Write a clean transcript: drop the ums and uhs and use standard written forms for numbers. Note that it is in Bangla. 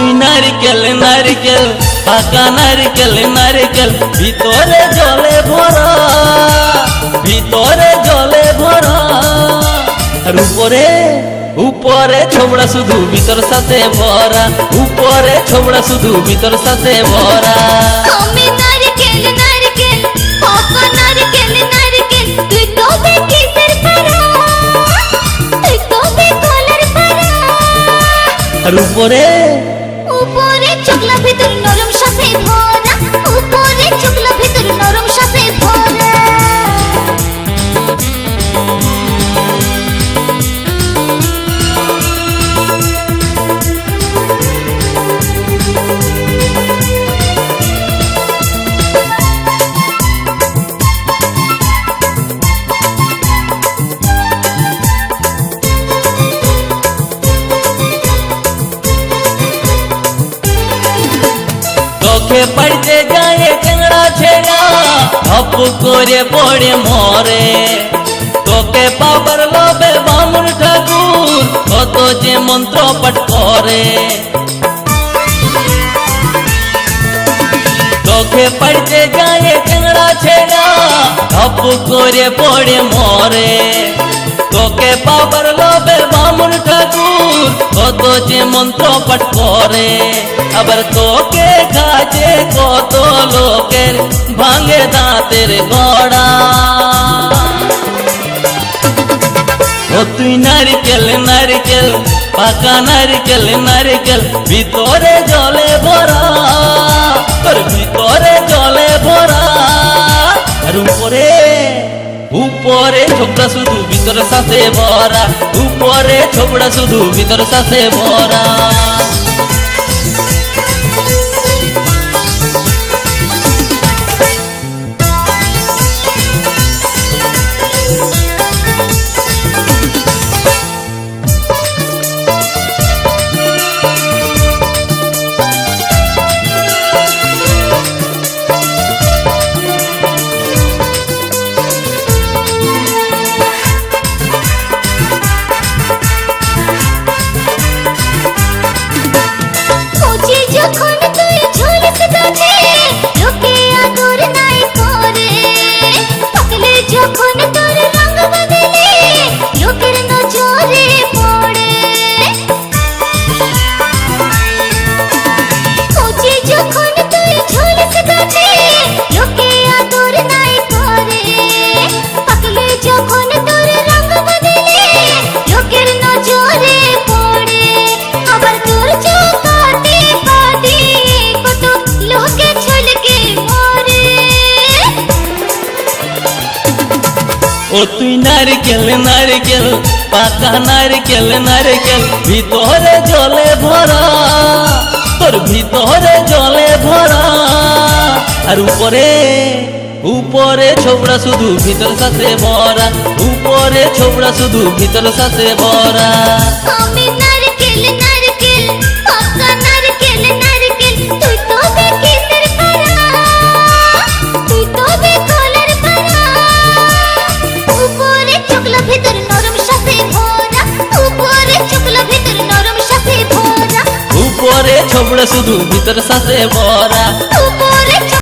তুই নারকেল নারকেল পাকা নারকেল নারকেল ভিতরে জলে ভরা, ভিতরে জলে ভরা। আর উপরে উপরে ছোবড়া শুধু ভিতর সাথে ভরা, উপরে ছোবড়া শুধু ভিতর সাথে ভরা। আমি নারকেল নারকেল পাকা নারকেল নারকেল তুই তবে কিসের পারা, তুই তবে কলার পারা। আর উপরে উপরে চোখলা ভিতর নরম সাথে ভরা, উপরে চোখলা ভিতর নরম সাথে ভরা। চোখে পড়তে যায় টেংরা ছেড়া ধপ করে পড়ে মরে। তোকে পাবার লোভে বামুন ঠাকুর কত যে মন্ত্র পাঠ করে। চোখে পড়তে যায় টেংরা ছেড়া ধপ করে পড়ে মরে। তোকে পাবার লোভে বামুন ঠাকুর কত যে মন্ত্র পাঠ করে। আবার তোকে কাজে কত লোকের ভাঙে দাঁতের গড়া। ও তুই নারকেল নারকেল পাকা নারকেল নারকেল ভিতরে জলে ভরা, তোর ভিতরে জলে ভরা। আর উপরে উপরে ছোবড়া শুধু ভিতর সাথে ভরা, উপরে ছোবড়া শুধু ভিতর সাথে ভরা। যখন তুই ঝুলস গাছে লোকে আদর নাই করে, পাকলে যখন তোর রঙ বদলে লোকের নজরে পড়ে। কচি যখন তুই ঝুলস গাছে লোকে আদর নাই করে, পাকলে যখন তোর রঙ বদলে লোকের নজরে পড়ে। আবার তোর চোখাতে কত লোকে ছলকে মরে। ও তুই নারকেল নারকেল পাকা নারকেল নারকেল ভিতরে জলে ভরা, তোর ভিতরে জলে ভরা। আর উপরে উপরে ছোবড়া শুধু ভিতর সাথে ভরা, উপরে ছোবড়া শুধু ভিতর সাথে ভরা। আমি নারকেল নারকেল পাকা নারকেল নারকেল তুই তবে কিসের পারা, তুই তবে কলার পারা। উপরে চোখলা ভিতর নরম সাথে ভরা, উপরে চোখলা ভিতর নরম সাথে ভরা। উপরে ছোবড়া শুধু ভিতর সাথে ভরা,